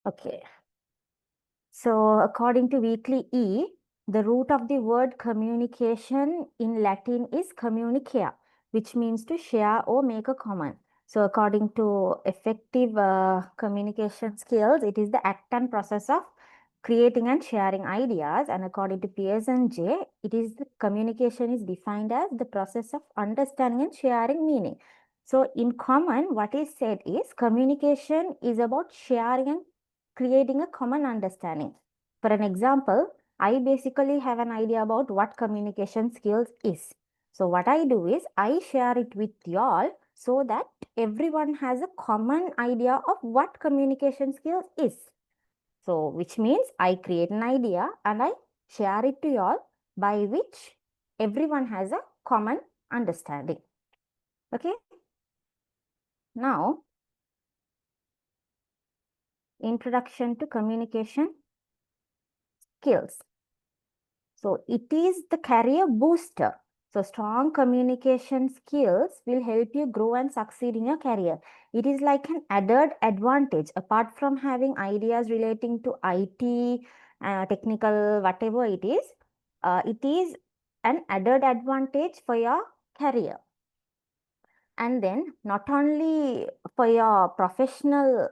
Okay. So according to weekly E, the root of the word communication in Latin is communicare, which means to share or make a common. So according to effective communication skills, it is the act and process of creating and sharing ideas. And according to Pearson J, it is the communication is defined as the process of understanding and sharing meaning. So in common, what is said is communication is about sharing and creating a common understanding. For an example, I basically have an idea about what communication skills is. So what I do is I share it with y'all so that everyone has a common idea of what communication skills is. So which means I create an idea and I share it to y'all, by which everyone has a common understanding. Okay. Now, introduction to communication skills. So it is the career booster. So strong communication skills will help you grow and succeed in your career. It is like an added advantage apart from having ideas relating to IT, technical, whatever it is an added advantage for your career. And then not only for your professional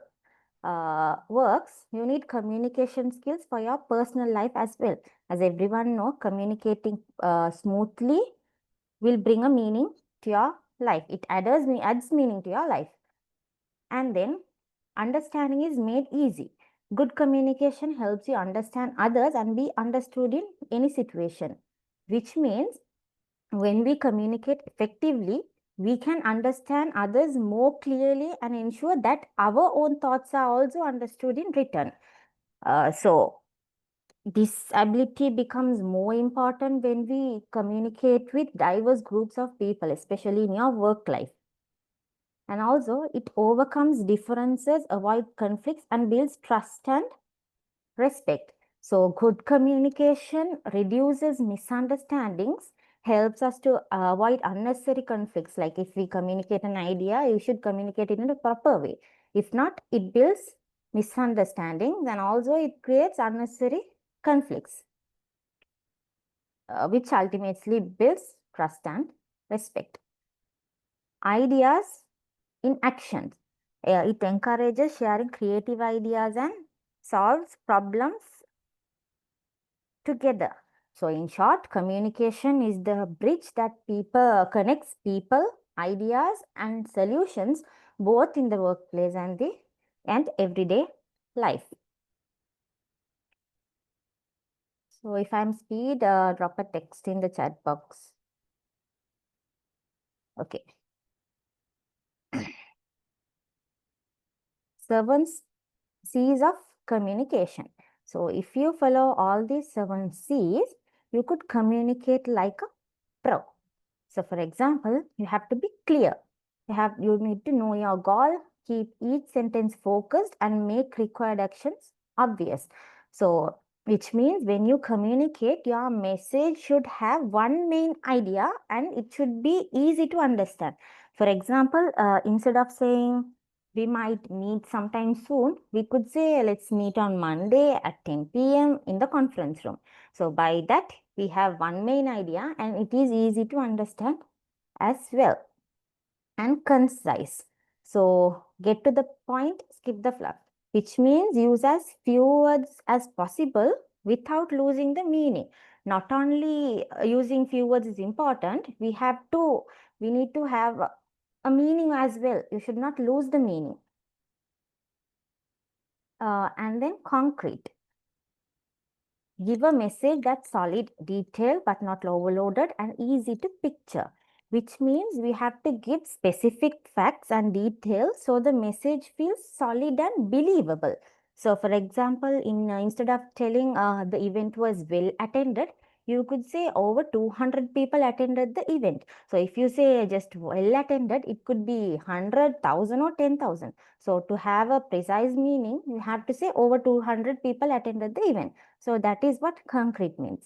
works, you need communication skills for your personal life as well. As everyone know, communicating smoothly will bring a meaning to your life. It adds meaning to your life. And then understanding is made easy. Good communication helps you understand others and be understood in any situation, which means when we communicate effectively, we can understand others more clearly and ensure that our own thoughts are also understood in return. So, this ability becomes more important when we communicate with diverse groups of people, especially in your work life. And also, it overcomes differences, avoid conflicts, and builds trust and respect. So, good communication reduces misunderstandings, helps us to avoid unnecessary conflicts. Like if we communicate an idea, you should communicate it in a proper way. If not, it builds misunderstandings and also it creates unnecessary conflicts, which ultimately builds trust and respect. Ideas in actions. It encourages sharing creative ideas and solves problems together. So in short, communication is the bridge that connects people, ideas and solutions both in the workplace and everyday life. So if I'm speed, drop a text in the chat box. Okay. 7 C's of communication. So if you follow all these 7 C's, you could communicate like a pro. So for example, you have to be clear. You need to know your goal, keep each sentence focused and make required actions obvious. So which means when you communicate, your message should have one main idea and it should be easy to understand. For example, instead of saying we might meet sometime soon, we could say let's meet on Monday at 10 p.m. in the conference room. So by that, we have one main idea and it is easy to understand as well, and concise. So get to the point, skip the fluff, which means use as few words as possible without losing the meaning. Not only using few words is important, we need to have a meaning as well. You should not lose the meaning. And then concrete. Give a message that's solid, detailed, but not overloaded and easy to picture, which means we have to give specific facts and details so the message feels solid and believable. So for example, instead of telling the event was well attended, you could say over 200 people attended the event. So if you say just well attended, it could be 100,000 or 10,000. So to have a precise meaning, you have to say over 200 people attended the event. So that is what concrete means.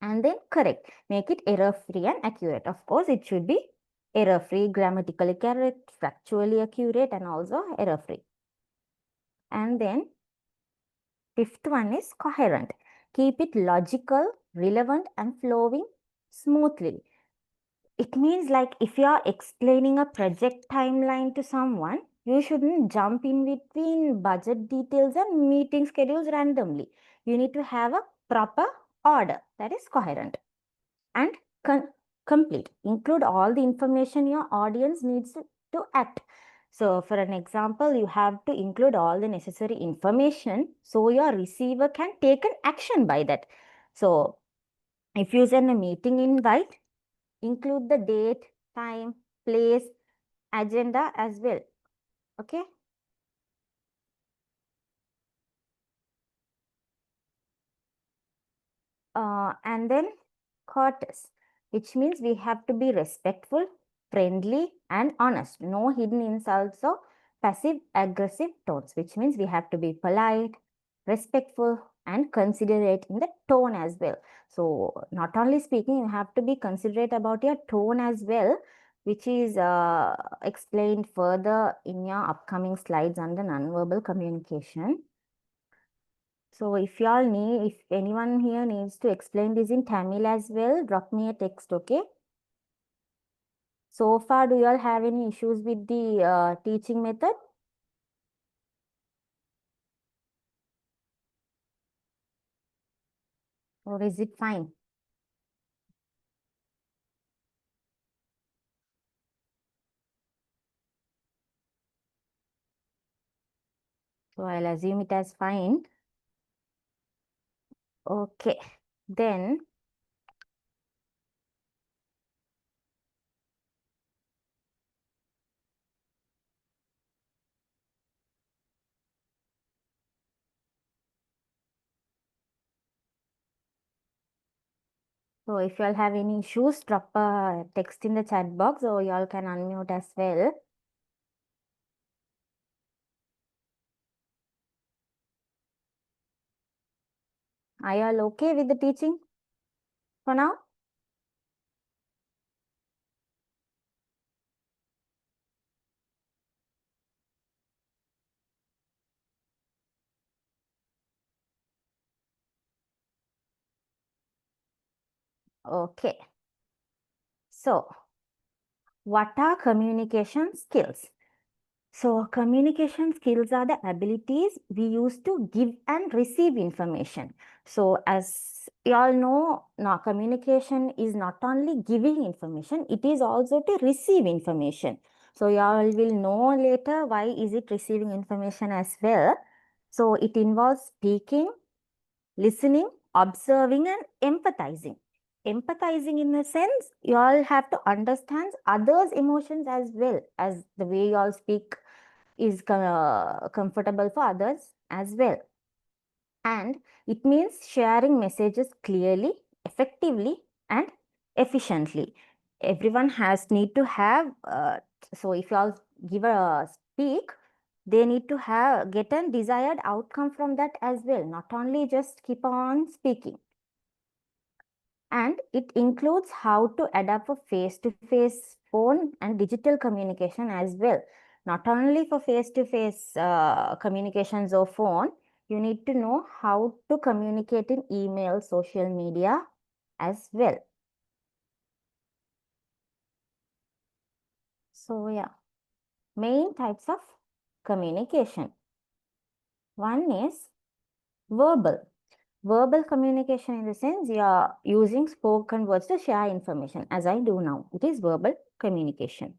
And then correct. Make it error-free and accurate. Of course, it should be error-free, grammatically correct, factually accurate, and also error-free. And then fifth one is coherent. Keep it logical, relevant, and flowing smoothly. It means like if you are explaining a project timeline to someone, you shouldn't jump in between budget details and meeting schedules randomly. You need to have a proper order that is coherent and complete. Include all the information your audience needs to act. So for an example, you have to include all the necessary information so your receiver can take an action by that. So if you send a meeting invite, include the date, time, place, agenda as well. Okay. And then courteous, which means we have to be respectful, friendly, and honest. No hidden insults or passive aggressive tones, which means we have to be polite, respectful, and considerate in the tone as well. So not only speaking, you have to be considerate about your tone as well, which is explained further in your upcoming slides under nonverbal communication. So if y'all need, if anyone here needs to explain this in Tamil as well, drop me a text, okay? So far, do y'all have any issues with the teaching method? Or is it fine? So I'll assume it as fine. Okay, then so if y'all have any issues, drop a text in the chat box or y'all can unmute as well. Are y'all okay with the teaching for now? Okay. So what are communication skills? So communication skills are the abilities we use to give and receive information. So as you all know, now communication is not only giving information, it is also to receive information. So you all will know later why is it receiving information as well. So it involves speaking, listening, observing, and empathizing. Empathizing in the sense you all have to understand others' emotions as well as the way you all speak is comfortable for others as well. And it means sharing messages clearly, effectively, and efficiently. Everyone has need to have, so if you all give a speak, they need to have get a desired outcome from that as well, not only just keep on speaking. And it includes how to adapt for face-to-face phone and digital communication as well. Not only for face-to-face communications or phone, you need to know how to communicate in email, social media as well. So yeah, main types of communication. One is verbal. Verbal communication in the sense you are using spoken words to share information as I do now. It is verbal communication.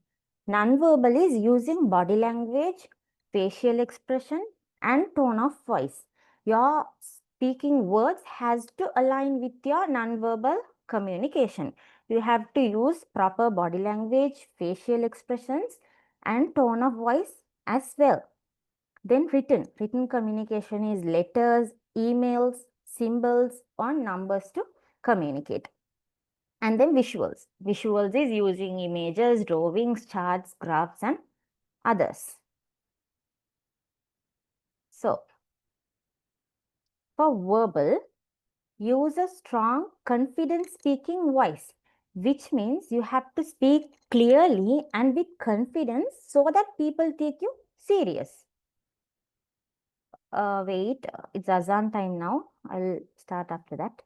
Non-verbal is using body language, facial expression and tone of voice. Your speaking words has to align with your non-verbal communication. You have to use proper body language, facial expressions and tone of voice as well. Then written communication is letters, emails, symbols or numbers to communicate. And then visuals. Visuals is using images, drawings, charts, graphs and others. So for verbal, use a strong, confident speaking voice, which means you have to speak clearly and with confidence so that people take you serious. wait, it's Azan time now. I'll start after that.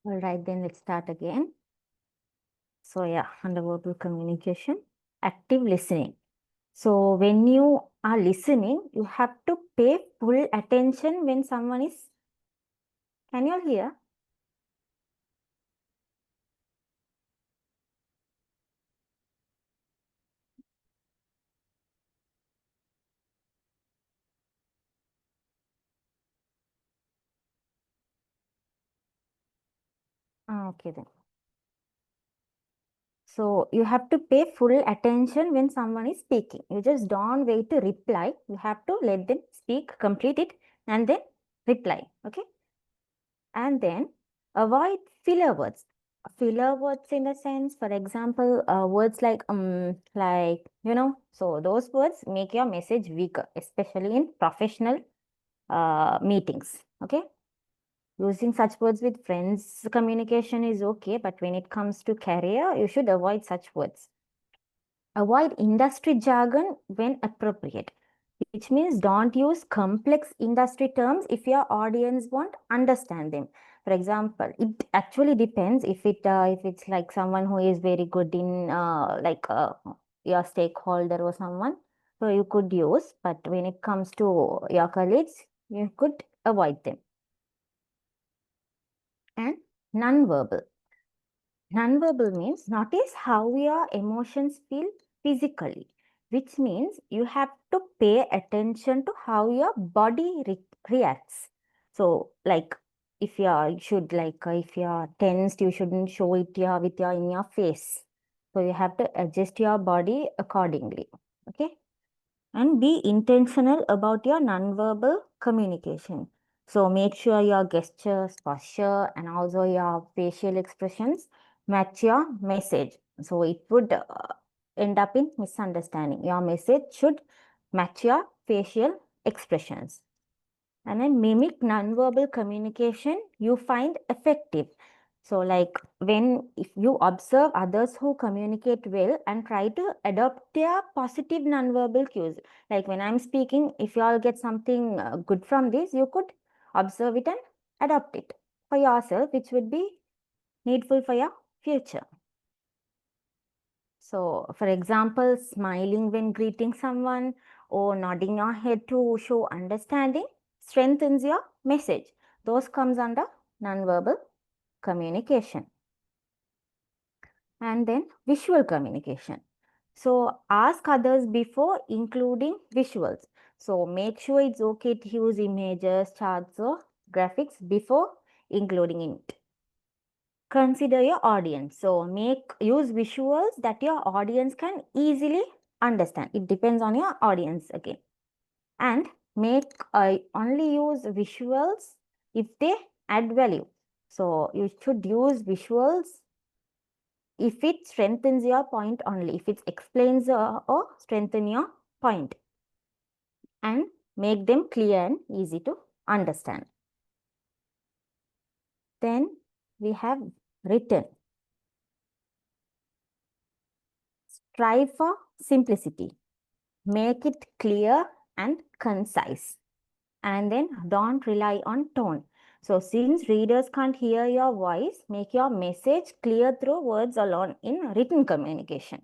All right, then let's start again. So yeah, under verbal communication, active listening. So when you are listening, you have to pay full attention when someone is, can you all hear? Okay then. So you have to pay full attention when someone is speaking. You just don't wait to reply. You have to let them speak, complete it, and then reply. Okay. And then avoid filler words. Filler words in the sense, for example, words like so those words make your message weaker, especially in professional meetings. Okay. Using such words with friends communication is okay, but when it comes to career, you should avoid such words. Avoid industry jargon when appropriate, which means don't use complex industry terms if your audience won't understand them. For example, it actually depends if it's like someone who is very good in your stakeholder or someone, so you could use, but when it comes to your colleagues, you could avoid them. And non-verbal. Non-verbal means notice how your emotions feel physically, which means you have to pay attention to how your body reacts. So, like if you should if you're tensed, you shouldn't show it with your in your face. So you have to adjust your body accordingly. Okay, and be intentional about your nonverbal communication. So make sure your gestures, posture, and also your facial expressions match your message. So it would end up in misunderstanding. Your message should match your facial expressions. And then mimic nonverbal communication you find effective. So like if you observe others who communicate well and try to adopt their positive nonverbal cues. Like when I'm speaking, if you all get something good from this, you could observe it and adopt it for yourself, which would be needful for your future. So, for example, smiling when greeting someone or nodding your head to show understanding strengthens your message. Those comes under nonverbal communication. And then visual communication. So, ask others before including visuals. So, make sure it's okay to use images, charts, or graphics before including it. Consider your audience. So use visuals that your audience can easily understand. It depends on your audience again. And only use visuals if they add value. So you should use visuals if it strengthens your point only, if it explains or strengthen your point, and make them clear and easy to understand. Then we have written. Strive for simplicity. Make it clear and concise. And then don't rely on tone. So since readers can't hear your voice, make your message clear through words alone in written communication.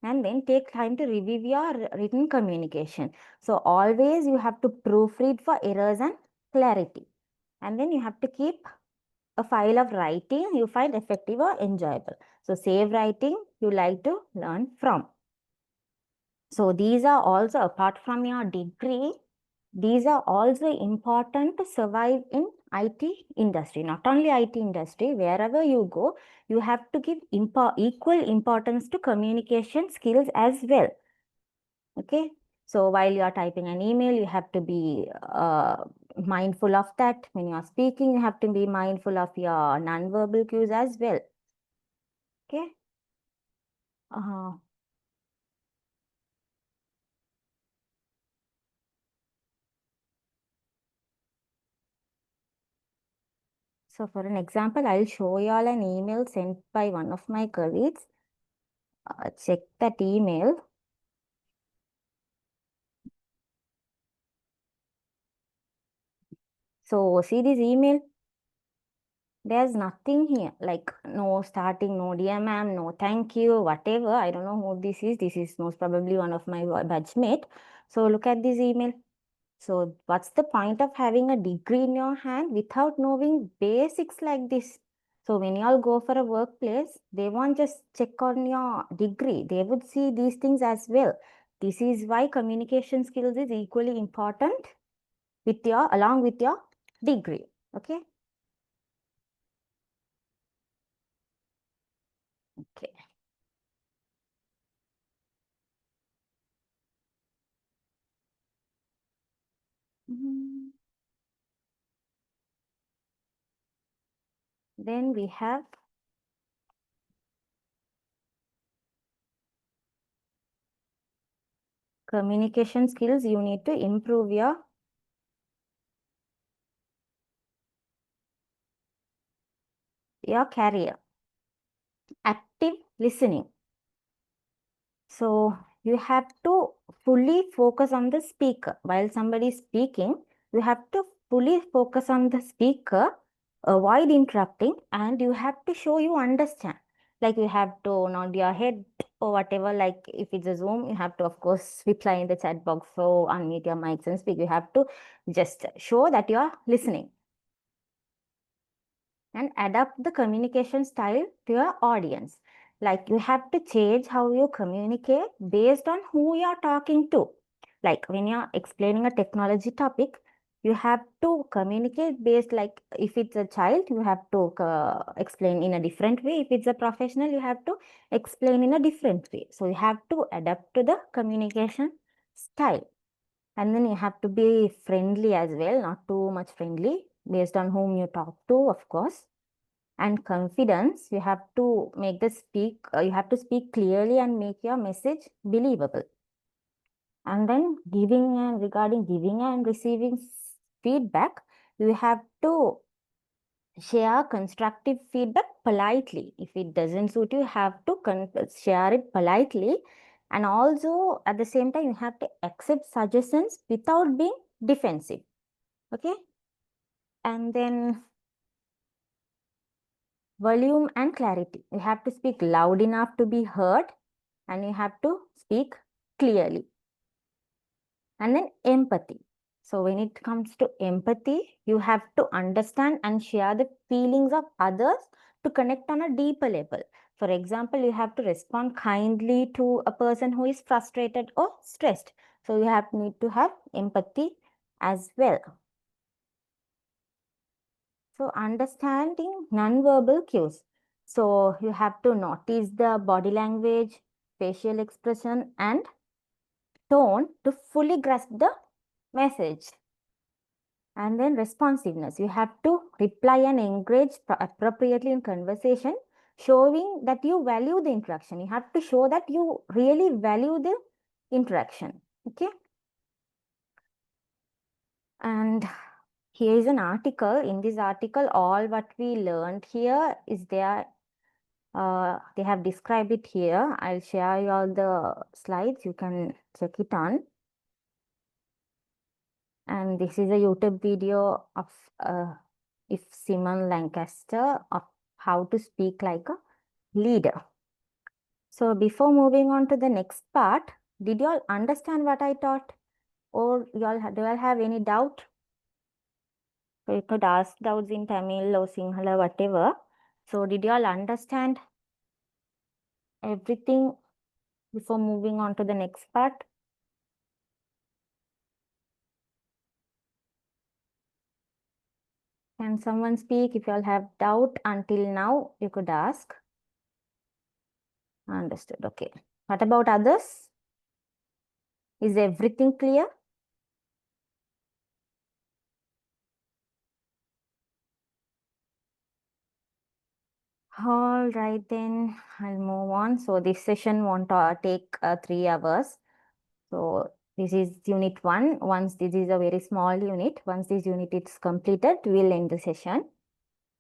And then take time to review your written communication. So always you have to proofread for errors and clarity. And then you have to keep a file of writing you find effective or enjoyable. So save writing you like to learn from. So these are also, apart from your degree, these are also important to survive in IT industry. Not only IT industry, wherever you go, you have to give equal importance to communication skills as well. Okay. So while you are typing an email, you have to be mindful of that. When you are speaking, you have to be mindful of your non-verbal cues as well. Okay. So for an example, I'll show you all an email sent by one of my colleagues. Check that email. So see this email. There's nothing here, like no starting, no dear ma'am, no thank you, whatever. I don't know who this is. This is most probably one of my batchmate. So look at this email. So what's the point of having a degree in your hand without knowing basics like this? So when you all go for a workplace, they won't just check on your degree. They would see these things as well. This is why communication skills is equally important along with your degree. Okay. Okay. Then we have communication skills. You need to improve your career. Active listening. So you have to fully focus on the speaker. While somebody is speaking, you have to fully focus on the speaker, avoid interrupting, and you have to show you understand. Like you have to nod your head or whatever. Like if it's a Zoom, you have to, of course, reply in the chat box. So unmute your mics and speak. You have to just show that you are listening. and adapt the communication style to your audience. Like you have to change how you communicate based on who you're talking to. Like when you're explaining a technology topic, you have to communicate based, like if it's a child, you have to explain in a different way. If it's a professional, you have to explain in a different way. So you have to adapt to the communication style. And then you have to be friendly as well, not too much friendly, based on whom you talk to, of course. And confidence, you have to make the you have to speak clearly and make your message believable. And then regarding giving and receiving feedback, you have to share constructive feedback politely. If it doesn't suit you, you have to share it politely. And also at the same time, you have to accept suggestions without being defensive. Okay. And then volume and clarity. You have to speak loud enough to be heard, and you have to speak clearly. And then empathy. So when it comes to empathy, you have to understand and share the feelings of others to connect on a deeper level. For example, you have to respond kindly to a person who is frustrated or stressed. So you need to have empathy as well. So understanding nonverbal cues. So you have to notice the body language, facial expression, and tone to fully grasp the message. And then responsiveness. You have to reply and engage appropriately in conversation, showing that you value the interaction. You have to show that you really value the interaction. Okay. And here is an article. In this article, all what we learned here is there. They have described it here. I'll share you all the slides. You can check it on. And this is a YouTube video of if Simon Lancaster of how to speak like a leader. So before moving on to the next part, did you all understand what I taught? Or do you all have any doubt? So you could ask doubts in Tamil or Sinhala, whatever. So did you all understand everything before moving on to the next part? Can someone speak? If you all have doubt until now, you could ask. Understood. Okay. What about others? Is everything clear? All right, then I'll move on. So this session won't take 3 hours. So this is unit 1. Once this is a very small unit, once this unit is completed, we'll end the session.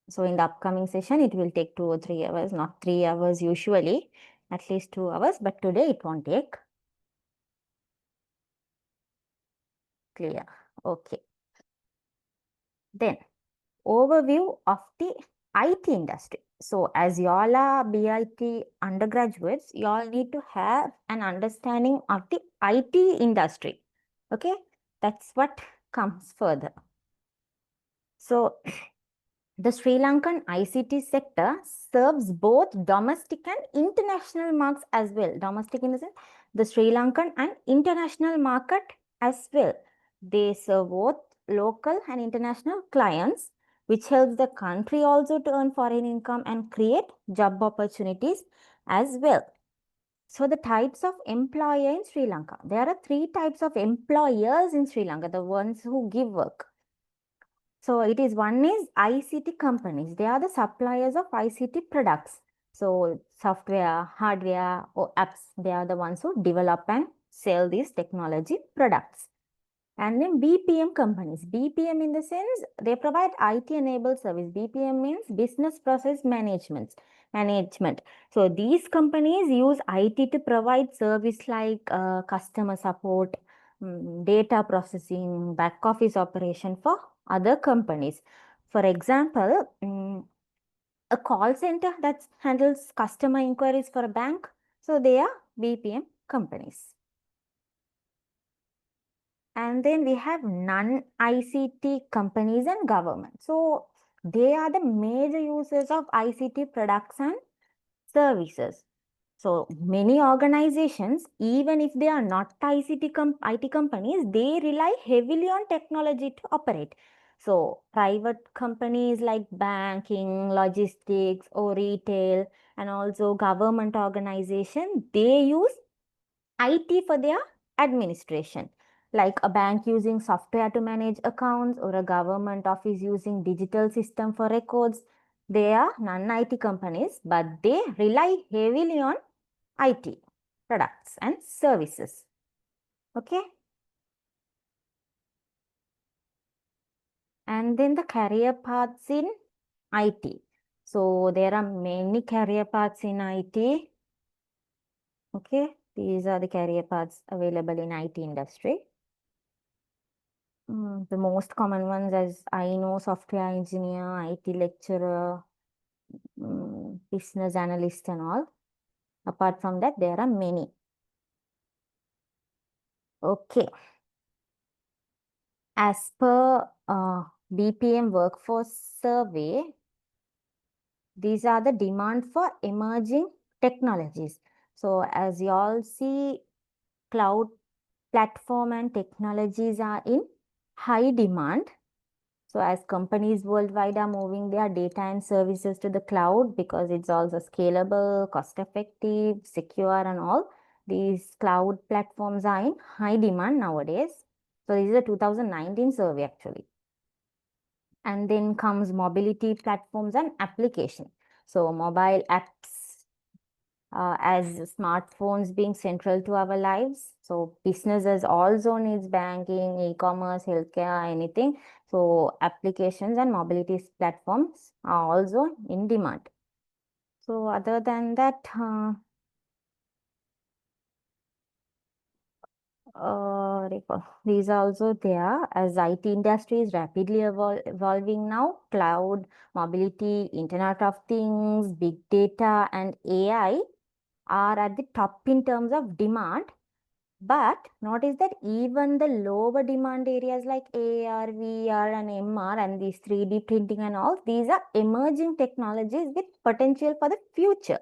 So in the upcoming session, it will take 2 or 3 hours, not 3 hours usually, at least 2 hours, but today it won't take. Clear. Okay. Then overview of the IT industry. So as y'all are BIT undergraduates, y'all need to have an understanding of the IT industry. Okay, that's what comes further. So the Sri Lankan ICT sector serves both domestic and international markets as well. Domestic in the sense, the Sri Lankan and international market as well. They serve both local and international clients, which helps the country also to earn foreign income and create job opportunities as well. So the types of employer in Sri Lanka. There are 3 types of employers in Sri Lanka, the ones who give work. So one is ICT companies. They are the suppliers of ICT products. So software, hardware, or apps, they are the ones who develop and sell these technology products. And then BPM companies. BPM in the sense, they provide IT-enabled service. BPM means business process management. So these companies use IT to provide service like customer support, data processing, back office operation for other companies. For example, a call center that handles customer inquiries for a bank. So they are BPM companies. And then we have non-ICT companies and government. So they are the major users of ICT products and services. So many organizations, even if they are not IT companies, they rely heavily on technology to operate. So private companies like banking, logistics, or retail, and also government organization, they use IT for their administration. Like a bank using software to manage accounts or a government office using digital system for records. They are non-IT companies, but they rely heavily on IT products and services. Okay. And then the career paths in IT. So there are many career paths in IT. Okay. These are the career paths available in IT industry. The most common ones, as I know, software engineer, IT lecturer, business analyst and all. Apart from that, there are many. Okay. As per BPM workforce survey, these are the demand for emerging technologies. So as you all see, cloud platform and technologies are in high demand. So as companies worldwide are moving their data and services to the cloud because it's also scalable, cost-effective, secure and all, these cloud platforms are in high demand nowadays. So this is a 2019 survey actually. And then comes mobility platforms and application. So mobile apps as smartphones being central to our lives. So businesses also needs banking, e-commerce, healthcare, anything. So applications and mobility platforms are also in demand. So other than that, these are also there as IT industry is rapidly evolving now. Cloud, mobility, Internet of Things, big data, and AI are at the top in terms of demand. But notice that even the lower demand areas like AR, VR, and MR, and these 3D printing and all, these are emerging technologies with potential for the future.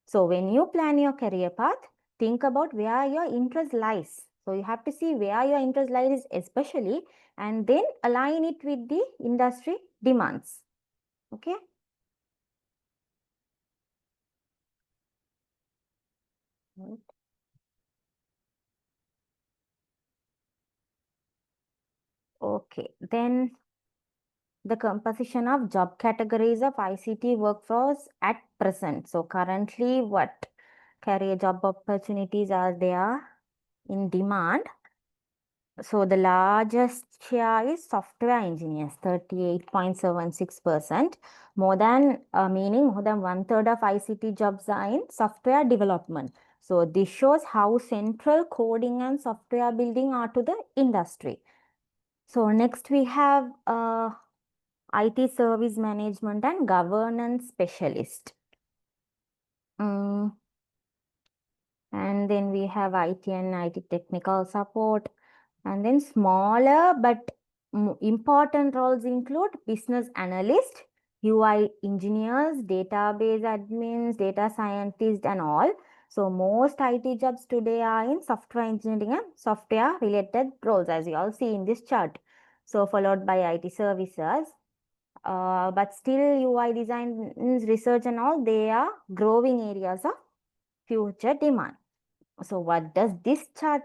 So when you plan your career path, think about where your interest lies. So you have to see where your interest lies especially, and then align it with the industry demands. Okay. Right. Okay, then the composition of job categories of ICT workforce at present. So currently, what career job opportunities are there in demand? So the largest share is software engineers, 38.76%. More than, meaning more than 1/3 of ICT jobs are in software development. So this shows how central coding and software building are to the industry. So next we have IT service management and governance specialist. And then we have IT and IT technical support. And then smaller but important roles include business analyst, UI engineers, database admins, data scientists, and all. So most IT jobs today are in software engineering and software related roles, as you all see in this chart. So followed by IT services. But still UI design, research and all, they are growing areas of future demand. So what does this chart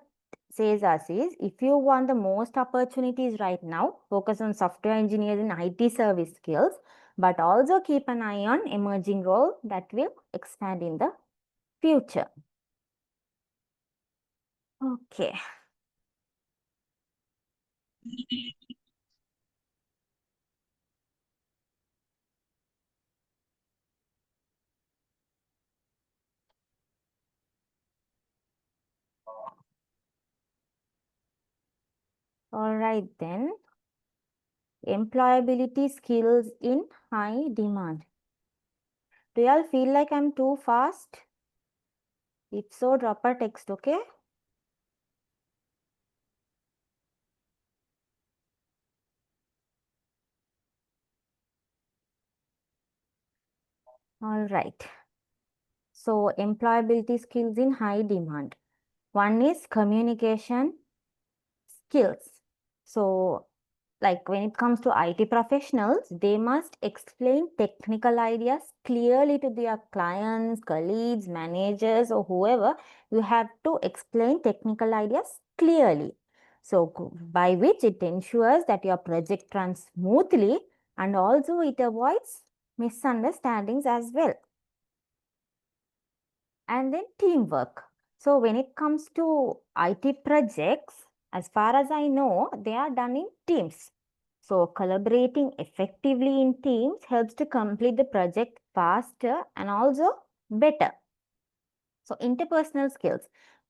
says us is, if you want the most opportunities right now, focus on software engineers and IT service skills, but also keep an eye on emerging role that will expand in the future. Okay. All right then. Employability skills in high demand. Do y'all feel like I'm too fast? If so, drop a text, okay? All right. So employability skills in high demand. One is communication skills. So like when it comes to IT professionals, they must explain technical ideas clearly to their clients, colleagues, managers, or whoever. You have to explain technical ideas clearly. So by which it ensures that your project runs smoothly, and also it avoids misunderstandings as well. And then teamwork. So when it comes to IT projects, as far as I know, they are done in teams. So collaborating effectively in teams helps to complete the project faster and also better. So interpersonal skills.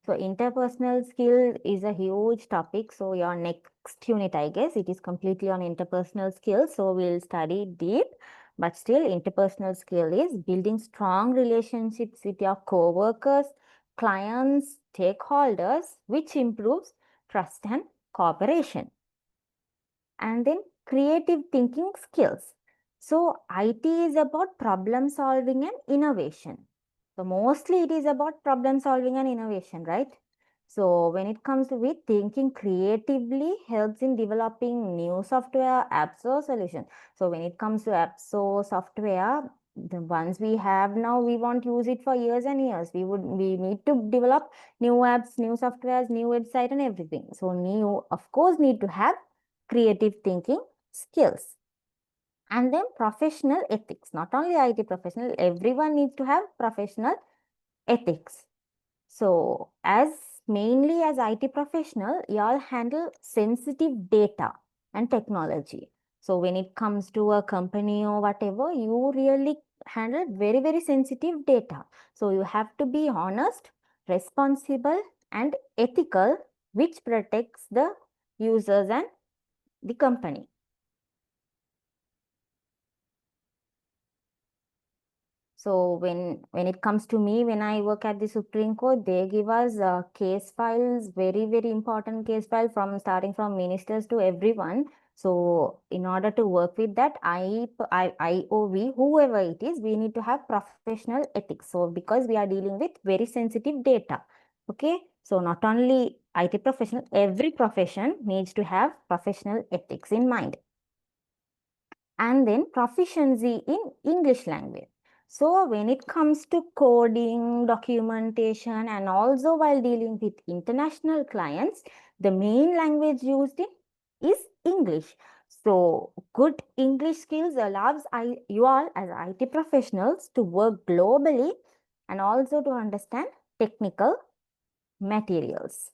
So interpersonal skill is a huge topic. So your next unit, I guess, it is completely on interpersonal skills. So we'll study deep, but still interpersonal skill is building strong relationships with your co-workers, clients, stakeholders, which improves trust and cooperation. And then creative thinking skills. So IT is about problem solving and innovation. So mostly it is about problem solving and innovation, right? So when it comes to with thinking creatively helps in developing new software, apps or solutions. So when it comes to apps or software, the ones we have now, we won't use it for years and years. We need to develop new apps, new softwares, new website and everything. So new, of course, need to have creative thinking skills. And then professional ethics. Not only IT professional, everyone needs to have professional ethics. So as mainly as IT professional, you all handle sensitive data and technology. So when it comes to a company or whatever, you really handle very, very sensitive data. So you have to be honest, responsible and ethical, which protects the users and the company. So when it comes to me, when I work at the Supreme Court, they give us case files, very, very important case file from starting from ministers to everyone. So in order to work with that, IOV, whoever it is, we need to have professional ethics. So because we are dealing with very sensitive data. Okay. So not only IT professional, every profession needs to have professional ethics in mind. And then proficiency in English language. So when it comes to coding, documentation, and also while dealing with international clients, the main language used is English. So good English skills allows you all as IT professionals to work globally and also to understand technical materials.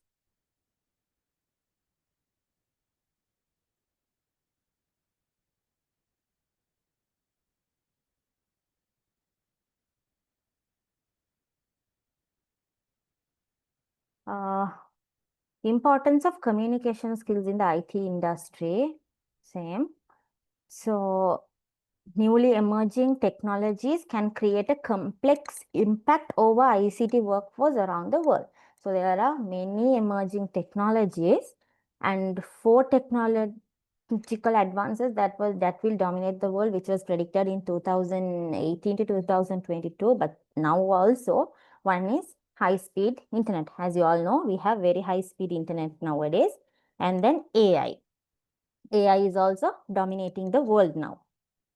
Uh, Importance of communication skills in the IT industry, same. So newly emerging technologies can create a complex impact over ICT workforce around the world. So there are many emerging technologies and four technological advances that will dominate the world, which was predicted in 2018 to 2022. But now also one is high speed internet. As you all know, we have very high speed internet nowadays. And then AI. AI is also dominating the world now.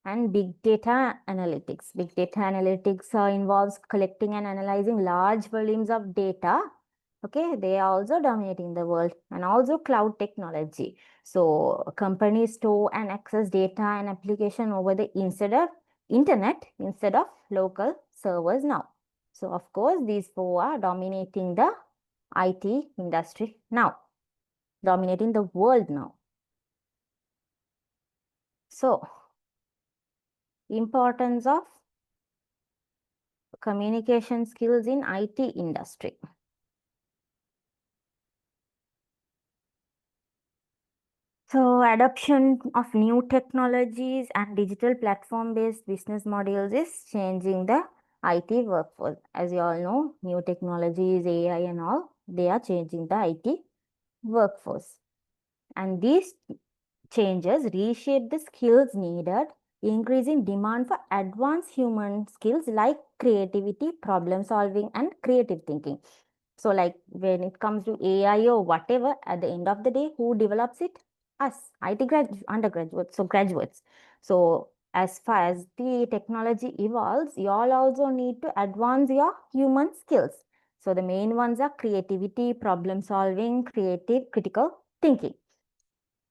And big data analytics. Big data analytics involves collecting and analyzing large volumes of data. Okay, they are also dominating the world. And also cloud technology. So companies store and access data and application over the internet instead of local servers now. So of course, these four are dominating the IT industry now, dominating the world now. So importance of communication skills in IT industry. So adoption of new technologies and digital platform-based business models is changing the IT workforce. As you all know, new technologies, AI and all, they are changing the IT workforce. And these changes reshape the skills needed increasing demand for advanced human skills like creativity, problem solving, and creative thinking. So like when it comes to AI or whatever, at the end of the day, who develops it? Us, IT undergraduates, so graduates. So as far as the technology evolves, you all also need to advance your human skills. So the main ones are creativity, problem solving, creative, critical thinking.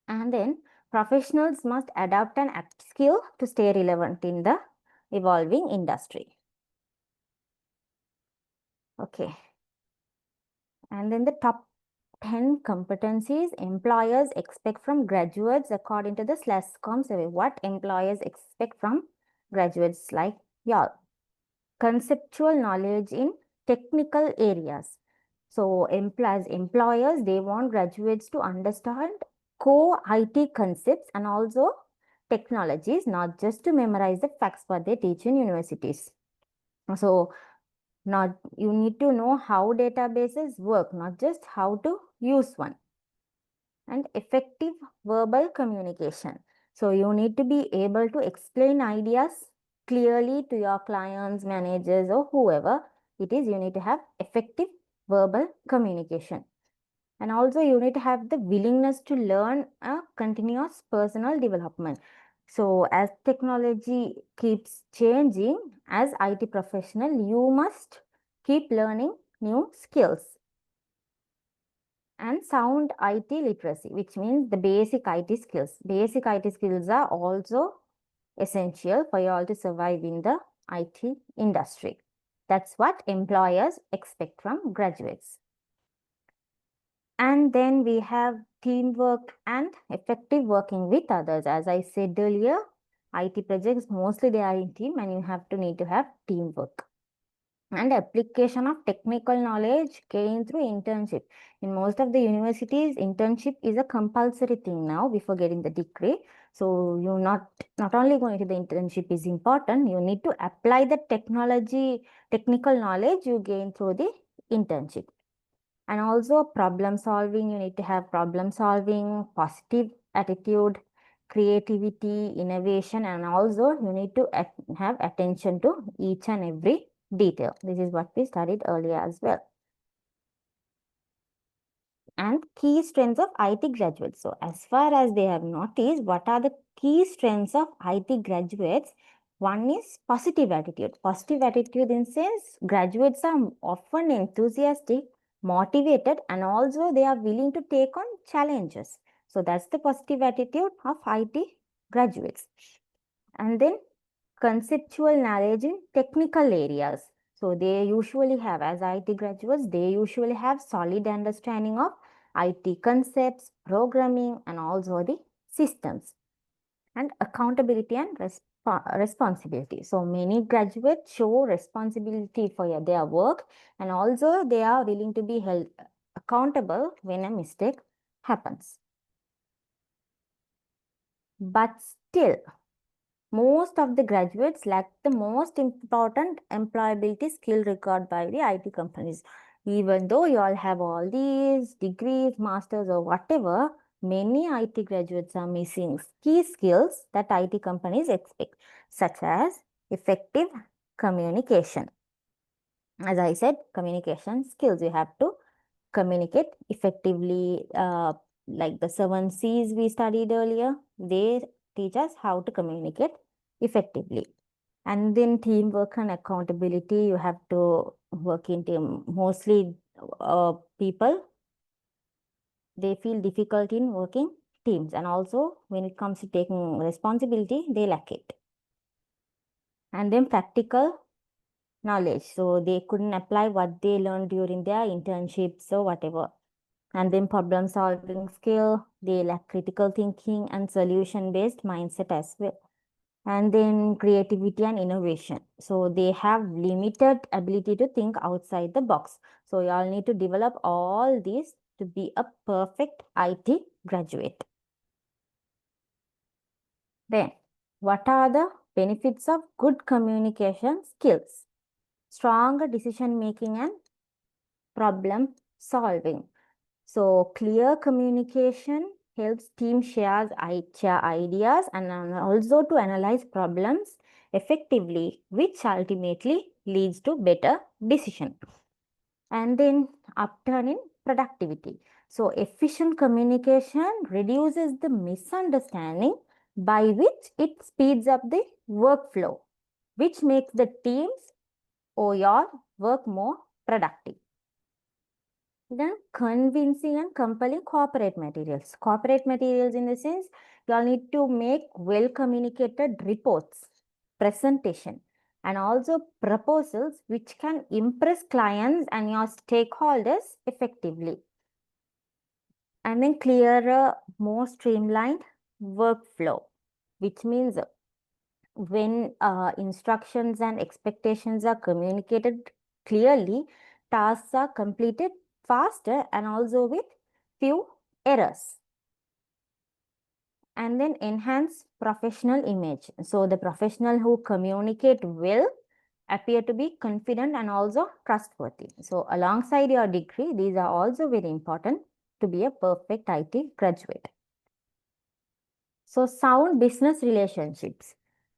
And then professionals must adapt and upskill to stay relevant in the evolving industry. Okay. And then the top 10 competencies employers expect from graduates according to the SLASCOM survey. What employers expect from graduates like y'all? Conceptual knowledge in technical areas. So employers, they want graduates to understand core IT concepts and also technologies, not just to memorize the facts what they teach in universities. So you need to know how databases work, not just how to use one. And effective verbal communication. So you need to be able to explain ideas clearly to your clients, managers, or whoever it is. You need to have effective verbal communication. And also you need to have the willingness to learn a continuous personal development. So as technology keeps changing, as IT professional, you must keep learning new skills. And sound IT literacy, which means the basic IT skills. Basic IT skills are also essential for you all to survive in the IT industry. That's what employers expect from graduates. And then we have teamwork and effective working with others. As I said earlier, IT projects, mostly they are in team and you need to have teamwork. And application of technical knowledge gained through internship. In most of the universities, internship is a compulsory thing now before getting the degree. So you're not only going to the internship is important, you need to apply the technical knowledge you gain through the internship. And also problem solving, you need to have problem solving, positive attitude, creativity, innovation, and also you need to have attention to each and every detail. This is what we studied earlier as well. And key strengths of IT graduates. So as far as they have noticed, what are the key strengths of IT graduates? One is positive attitude. Positive attitude in sense, graduates are often enthusiastic, motivated, and also they are willing to take on challenges. So that's the positive attitude of IT graduates. And then conceptual knowledge in technical areas. So they usually have, as IT graduates, they usually have solid understanding of IT concepts, programming, and also the systems. And accountability and responsibility. So many graduates show responsibility for their work, and also they are willing to be held accountable when a mistake happens. But still, most of the graduates lack the most important employability skill required by the IT companies. Even though you all have all these degrees, masters, or whatever, many IT graduates are missing key skills that IT companies expect, such as effective communication. As I said, communication skills. You have to communicate effectively, like the 7 C's we studied earlier. They teach us how to communicate effectively. And then teamwork and accountability, you have to work in team. Mostly people, they feel difficult in working teams. And also when it comes to taking responsibility, they lack it. And then practical knowledge. So they couldn't apply what they learned during their internships or whatever. And then problem solving skill, they lack critical thinking and solution-based mindset as well. And then creativity and innovation. So they have limited ability to think outside the box. So you all need to develop all these to be a perfect IT graduate. Then, what are the benefits of good communication skills? Stronger decision making and problem solving. So clear communication helps team share ideas and also to analyze problems effectively, which ultimately leads to better decision. And then upturn in productivity. So efficient communication reduces the misunderstanding, by which it speeds up the workflow, which makes the teams or your work more productive. Then convincing and compelling corporate materials. Corporate materials in the sense, you all need to make well communicated reports, presentation, and also proposals which can impress clients and your stakeholders effectively. And then clearer, more streamlined workflow, which means when instructions and expectations are communicated clearly, tasks are completed faster and also with few errors. And then enhance professional image. So the professional who communicate well appear to be confident and also trustworthy. So alongside your degree, these are also very important to be a perfect IT graduate. So sound business relationships.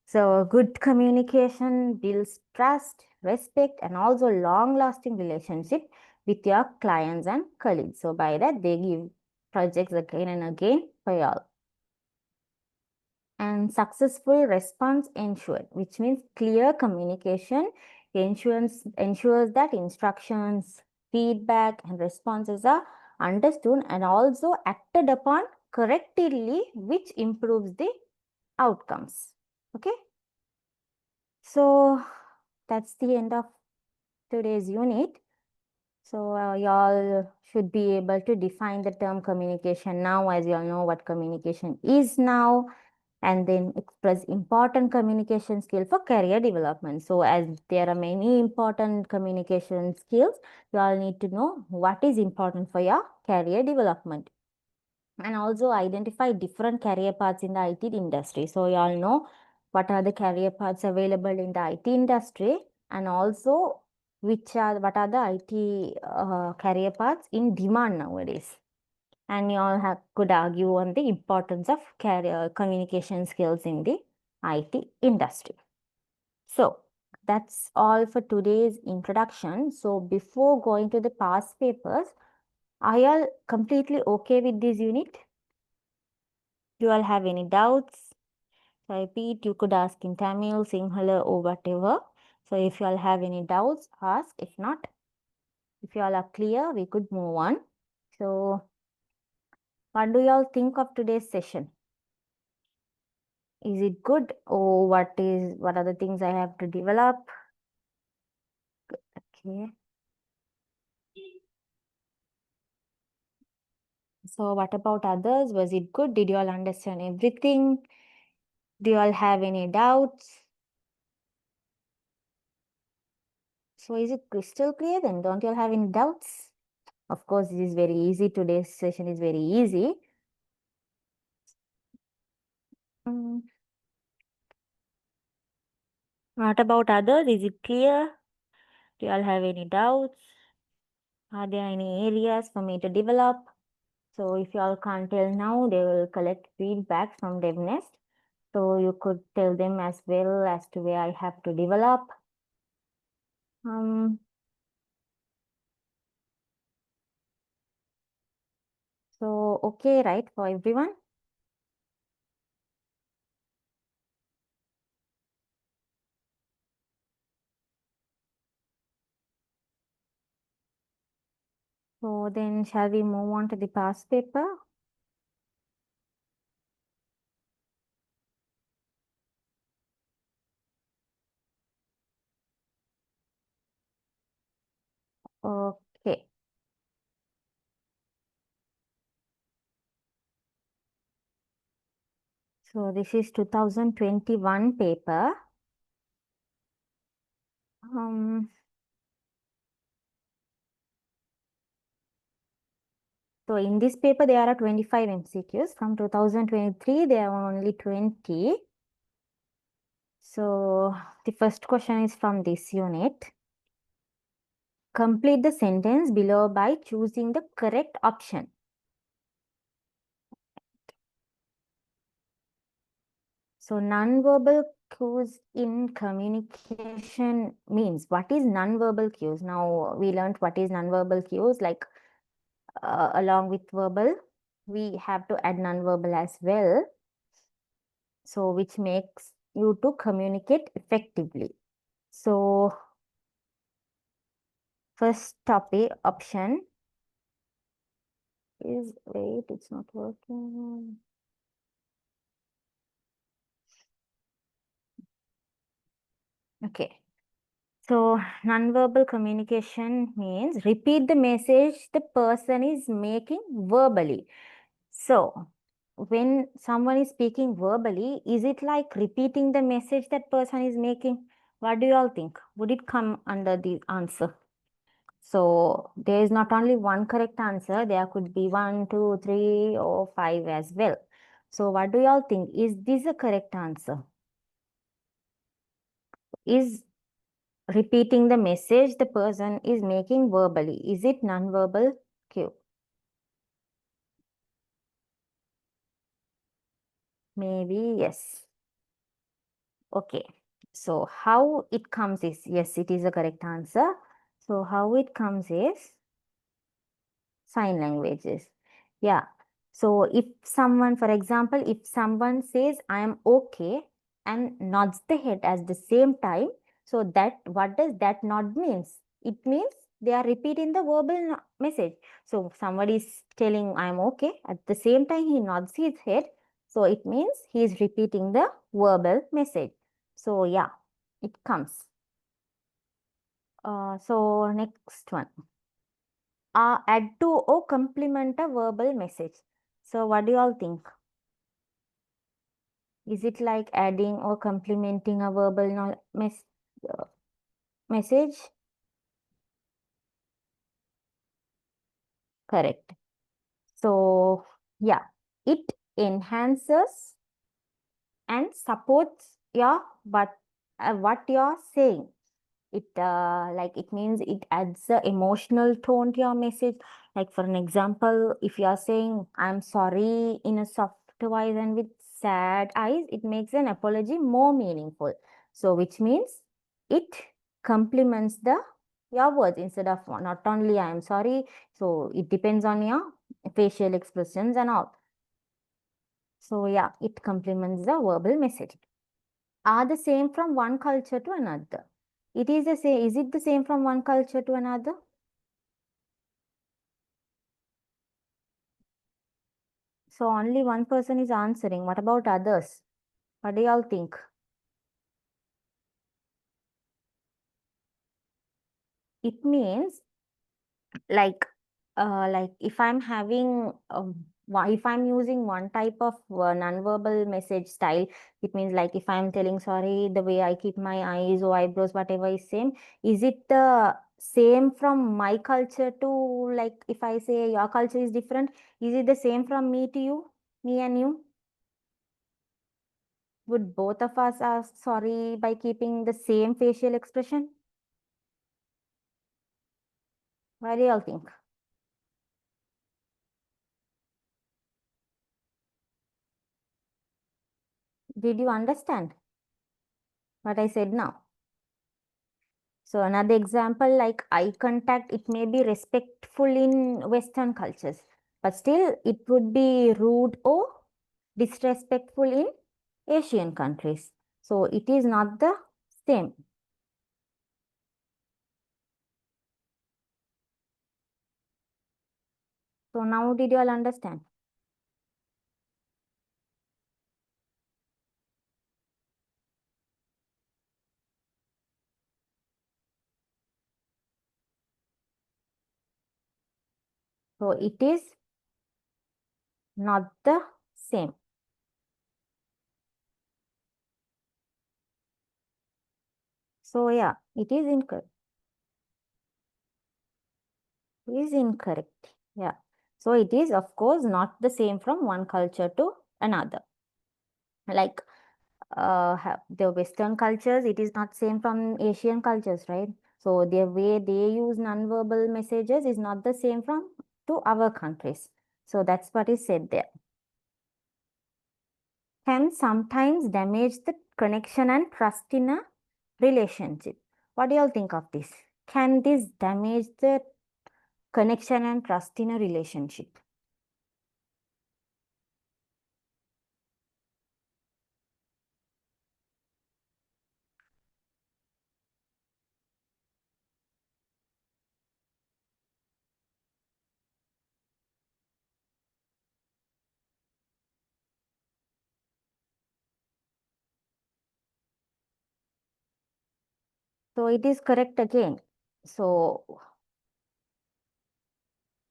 So good communication builds trust, respect, and also long-lasting relationship with your clients and colleagues. So by that, they give projects again and again for you all. And successful response ensured, which means clear communication ensures that instructions, feedback, and responses are understood and also acted upon correctly, which improves the outcomes. Okay. So that's the end of today's unit. So y'all should be able to define the term communication now, as y'all know what communication is now, and then express important communication skill for career development. So as there are many important communication skills, you all need to know what is important for your career development. And also identify different career paths in the IT industry. So you all know what are the career paths available in the IT industry, and also what are the IT career paths in demand nowadays. And you all could argue on the importance of career communication skills in the IT industry. So that's all for today's introduction. So before going to the past papers, are you all completely okay with this unit? Do you all have any doubts? So I repeat, you could ask in Tamil, Sinhala, or whatever. So if you all have any doubts, ask. If not, if you all are clear, we could move on. So what do you all think of today's session? Is it good, or what are the things I have to develop? Okay. So what about others? Was it good? Did you all understand everything? Do you all have any doubts? So is it crystal clear then? Don't you all have any doubts? Of course, it is very easy. Today's session is very easy. What about others? Is it clear? Do you all have any doubts? Are there any areas for me to develop? So if you all can't tell now, they will collect feedback from DevNest. So you could tell them as well as to where I have to develop. So okay, right, for everyone? So then shall we move on to the past paper? Okay. So this is 2021 paper. So in this paper, there are 25 MCQs. From 2023, there are only 20. So the first question is from this unit. Complete the sentence below by choosing the correct option. So nonverbal cues in communication means, what is nonverbal cues? Now we learned what is nonverbal cues, like along with verbal, we have to add nonverbal as well. So which makes you to communicate effectively. So first topic option is, wait, it's not working. Okay. So nonverbal communication means repeat the message the person is making verbally. So when someone is speaking verbally, is it like repeating the message that person is making? What do you all think? Would it come under the answer? So there is not only one correct answer, there could be 1, 2, 3, or 5 as well. So what do you all think? Is this a correct answer? Is repeating the message the person is making verbally, is it nonverbal cue? Maybe yes. Okay. So how it comes is, yes, it is a correct answer. So how it comes is sign languages. Yeah. So if someone, for example, if someone says I am okay and nods the head at the same time, so that, what does that nod means? It means they are repeating the verbal message. So somebody is telling I am okay, at the same time he nods his head. So it means he is repeating the verbal message. So yeah, it comes. So next one. Add to or complement a verbal message. So what do you all think? Is it like adding or complementing a verbal uh, message? Correct. So yeah, it enhances and supports your what you're saying. It like it means it adds a emotional tone to your message. Like for an example, if you are saying I'm sorry in a soft voice and with sad eyes, it makes an apology more meaningful. So which means it complements the your words instead of not only I am sorry. So it depends on your facial expressions and all. So yeah, it complements the verbal message. Are the same from one culture to another. It is the same. Is it the same from one culture to another? So only one person is answering. What about others? What do y'all think? It means like if I'm having if I'm using one type of non-verbal message style, it means like if I'm telling sorry, the way I keep my eyes or eyebrows, whatever is same, is it the same from my culture to, like if I say your culture is different, is it the same from me to you, me and you? Would both of us ask sorry by keeping the same facial expression? What do y'all think? Did you understand what I said now? So another example, like eye contact, it may be respectful in Western cultures, but still it would be rude or disrespectful in Asian countries. So it is not the same. So now did you all understand? So it is not the same. So yeah, it is incorrect. It is incorrect. Yeah. So it is of course not the same from one culture to another. Like the Western cultures, it is not same from Asian cultures, right? So the way they use non-verbal messages is not the same from to our countries. So that's what is said there. can sometimes damage the connection and trust in a relationship. What do you all think of this? Can this damage the connection and trust in a relationship? So it is correct again. So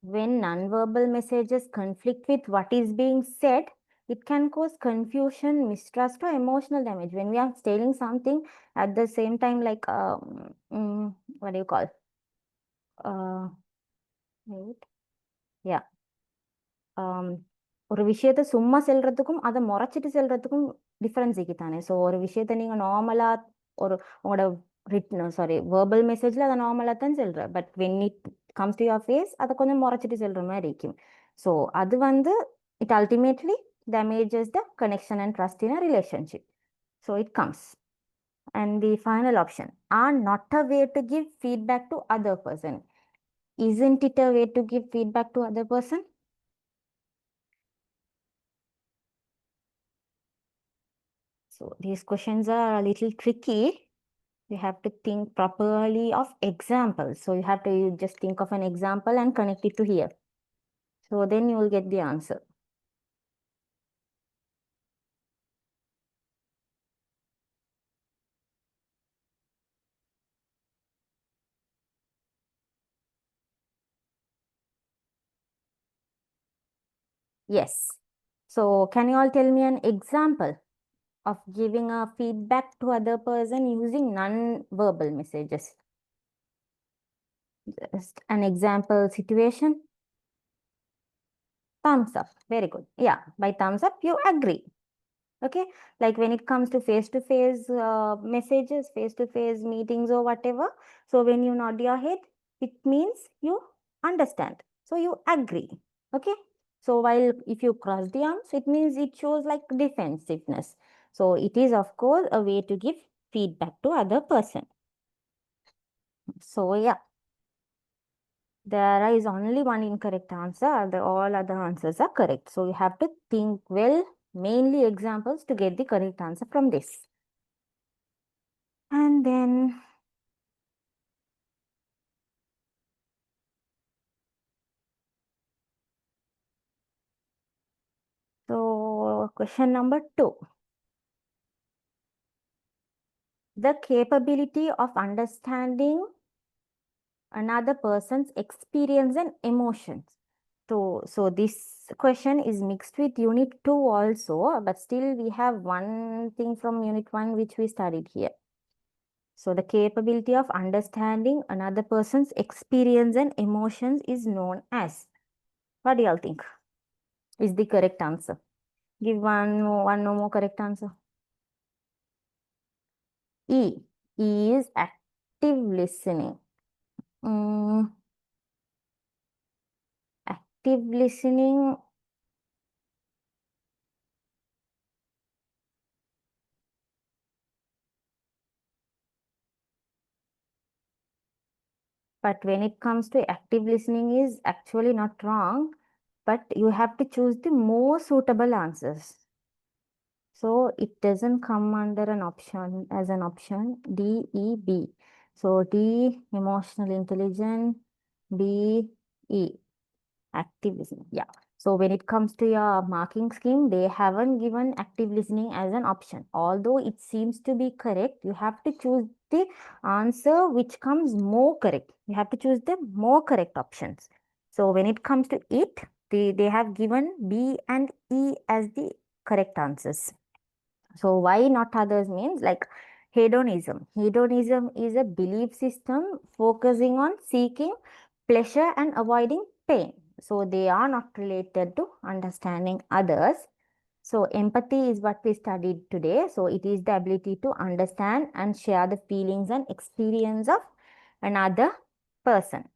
when nonverbal messages conflict with what is being said, it can cause confusion, mistrust, or emotional damage. When we are telling something at the same time, like what do you call? Wait. Yeah. ஒரு விஷயத்த சும்மா செல்றதுக்கும் அதை முறைச்சிட்டு செல்றதுக்கும் difference தானே. So ஒரு விஷயத்த நீங்கள் நார்மலாக ஒரு உங்களோட சாரி வேர்பல் மெசேஜில் அதை நார்மலாக தான் செல்ற, but when it comes to your face அதை கொஞ்சம் முறைச்சிட்டு செல்ற மாதிரி இருக்கும். ஸோ அது வந்து it ultimately damages the connection and trust in a relationship. So it comes. And the final option are not a way to give feedback to other person. Isn't it a way to give feedback to other person? So these questions are a little tricky. You have to think properly of examples. So you have to just think of an example and connect it to here. So then you will get the answer. Yes. So can you all tell me an example of giving a feedback to other person using non-verbal messages? Just an example situation. Thumbs up. Very good. Yeah, by thumbs up, you agree. Okay, like when it comes to face-to-face messages, face-to-face meetings or whatever. So when you nod your head, it means you understand. So you agree. Okay. So while if you cross the arms, it means it shows like defensiveness. So it is of course a way to give feedback to other person. So yeah, there is only one incorrect answer. All other answers are correct. So you have to think well, mainly examples to get the correct answer from this. And then so question number 2. The capability of understanding another person's experience and emotions. So this question is mixed with unit 2 also, but still we have one thing from unit 1 which we studied here. So the capability of understanding another person's experience and emotions is known as. What do y'all think is the correct answer? Give one no more correct answer. E. E is active listening. Active listening. But when it comes to active listening is actually not wrong, but you have to choose the more suitable answers. So it doesn't come under an option as an option D, E, B. So D, emotional intelligence, B, E, active listening. Yeah. So when it comes to your marking scheme, they haven't given active listening as an option. Although it seems to be correct, you have to choose the answer which comes more correct. You have to choose the more correct options. So when it comes to it, they have given B and E as the correct answers. So why not others means like hedonism. Hedonism is a belief system focusing on seeking pleasure and avoiding pain. So they are not related to understanding others. So empathy is what we studied today. So it is the ability to understand and share the feelings and experience of another person.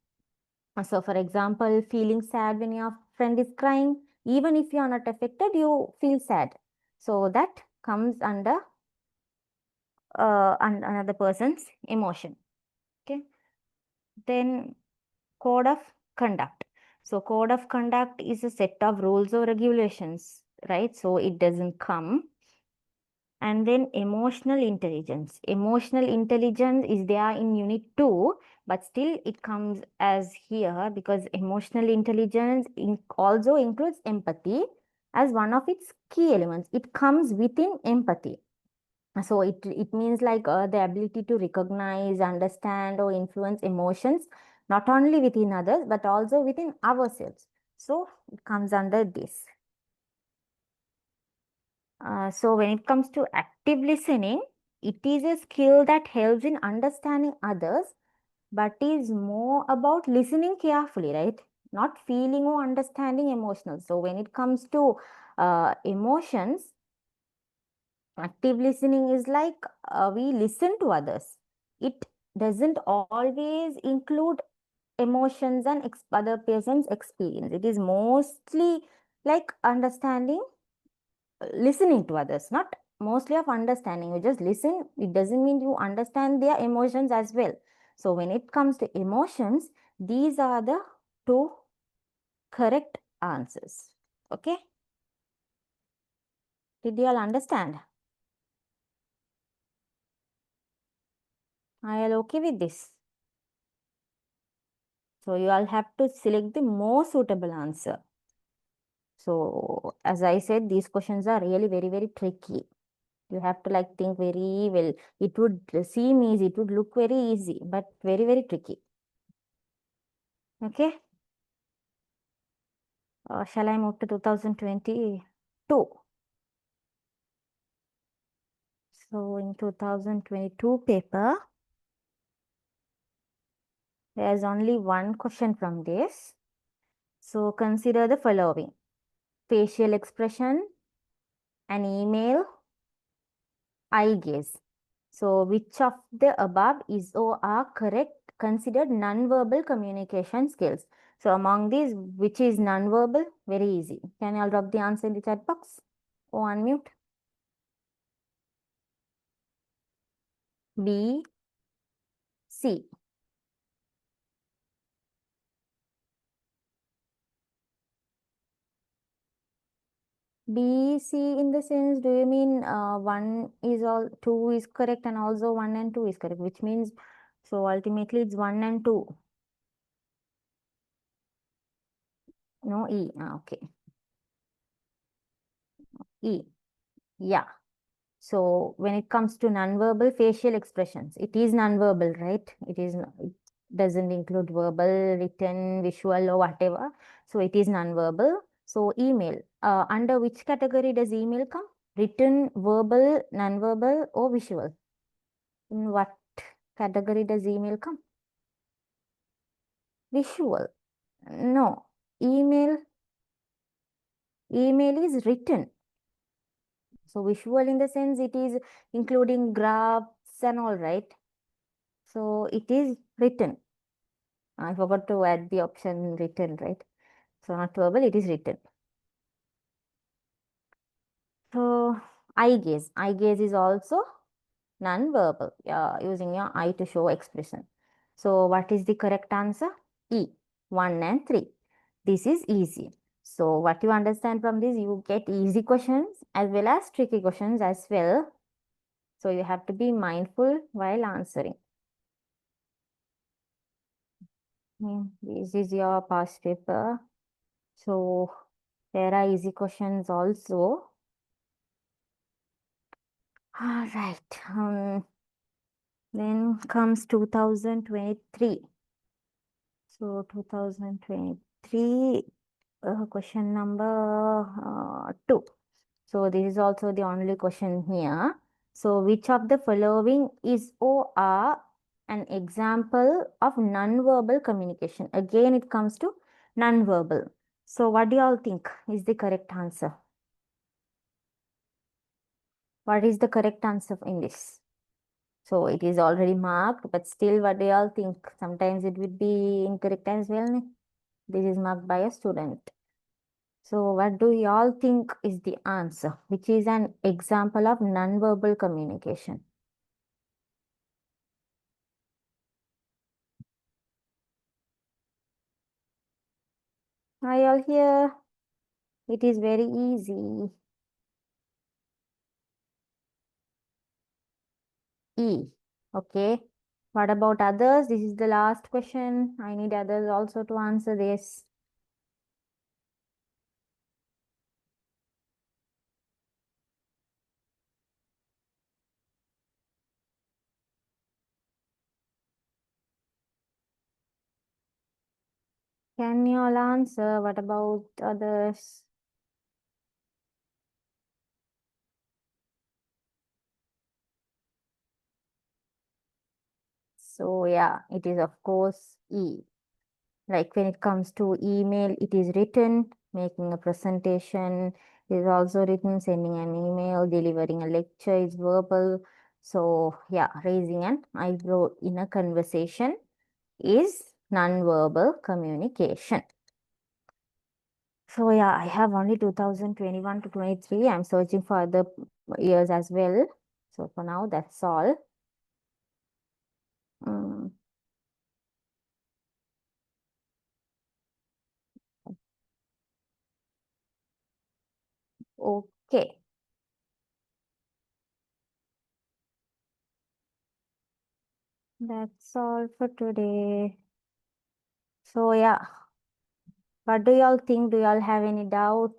So for example, feeling sad when your friend is crying, even if you are not affected, you feel sad. So that comes under another person's emotion. Okay. Then code of conduct. So code of conduct is a set of rules or regulations, right? So it doesn't come. And then emotional intelligence. Emotional intelligence is there in unit 2, but still it comes as here because emotional intelligence also includes empathy as one of its key elements. It comes within empathy. So it means like the ability to recognize, understand, or influence emotions, not only within others, but also within ourselves. So it comes under this. So when it comes to active listening, it is a skill that helps in understanding others, but is more about listening carefully, right? Not feeling or understanding emotional. So when it comes to emotions, active listening is like we listen to others. It doesn't always include emotions and other person's experience. It is mostly like understanding, listening to others, not mostly of understanding. You just listen. It doesn't mean you understand their emotions as well. So when it comes to emotions, these are the two correct answers. Okay. Did you all understand? Are you all okay with this? So you all have to select the more suitable answer. So as I said, these questions are really very, very tricky. You have to like think very well. It would seem easy, it would look very easy, but very, very tricky. Okay. Shall I move to 2022? So in 2022 paper, there's only one question from this. So consider the following: facial expression, an email, eye gaze. So which of the above is or are correct considered non-verbal communication skills? So among these, which is non-verbal? Very easy. Can you all drop the answer in the chat box or unmute? B, C. B, C in the sense, do you mean one is all, two is correct and also one and two is correct, which means, so ultimately it's one and two. No, E. Okay. E. Yeah. So when it comes to nonverbal facial expressions, it is nonverbal, right? It doesn't include verbal, written, visual, or whatever. So it is nonverbal. So email, under which category does email come? Written, verbal, nonverbal, or visual? In what category does email come? Visual. No. Email, email is written. So visual in the sense it is including graphs and all, right? So it is written. I forgot to add the option written, right? So not verbal, it is written. So eye gaze. Eye gaze is also non-verbal, using your eye to show expression. So what is the correct answer? E, 1 and 3. This is easy. So what you understand from this, you get easy questions as well as tricky questions as well. So you have to be mindful while answering. This is your past paper. So there are easy questions also. All right. Then comes 2023. So 2023, question number 2. So this is also the only question here. So which of the following is or are an example of non-verbal communication? Again, it comes to non-verbal. So what do you all think is the correct answer? What is the correct answer in this? So it is already marked, but still what do you all think? Sometimes it would be incorrect as well. This is marked by a student. So what do y'all think is the answer? Which is an example of non-verbal communication? Are y'all here? It is very easy. E. Okay. What about others? This is the last question. I need others also to answer this. Can you all answer? What about others? So yeah, it is of course E. Like when it comes to email, it is written, making a presentation is also written, sending an email, delivering a lecture is verbal. So yeah, raising an eyebrow in a conversation is non-verbal communication. So yeah, I have only 2021 to 23. I'm searching for other years as well. So for now, that's all. Mm, okay, that's all for today. So yeah, what do y'all think? Do y'all have any doubt?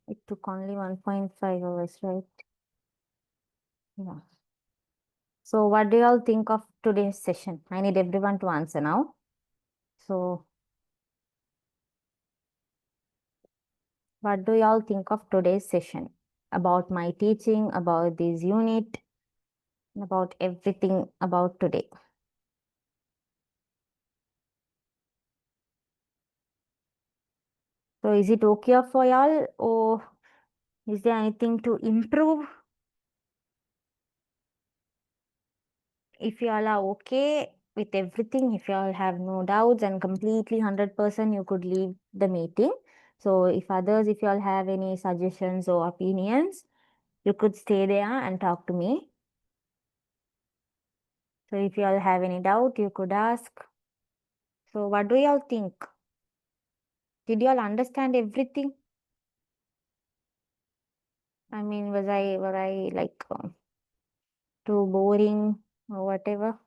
It took only 1.5 hours, right? Yeah. So what do y'all think of today's session? I need everyone to answer now. So what do y'all think of today's session? About my teaching, about this unit, about everything about today. So is it okay for y'all, or is there anything to improve? If y'all are okay with everything, if y'all have no doubts and completely 100%, you could leave the meeting. So if others, if y'all have any suggestions or opinions, you could stay there and talk to me. So if y'all have any doubt, you could ask. So what do y'all think? Did y'all understand everything? I mean, was I like too boring or whatever?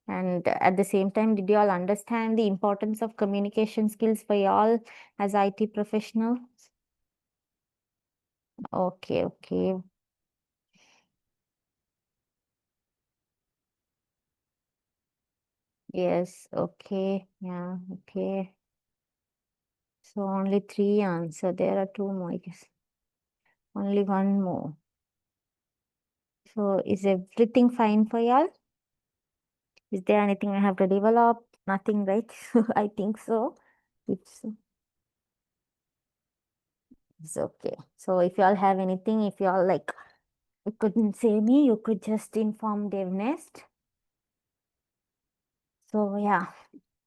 And at the same time, did you all understand the importance of communication skills for y'all as IT professionals? Okay, okay. Yes, okay. Yeah, okay. So only three answer. There are two more, I guess. Only one more. So is everything fine for y'all? Is there anything I have to develop? Nothing, right? I think so. It's it's okay. So if y'all have anything, if y'all like you couldn't say me, you could just inform DevNest. So yeah,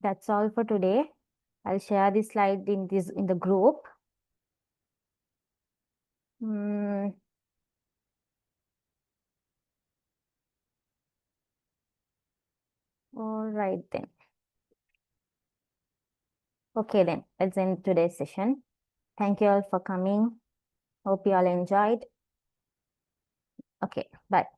that's all for today. I'll share this slide in the group. Mm, all right then. Okay then, let's end today's session. Thank you all for coming. Hope you all enjoyed. Okay, bye.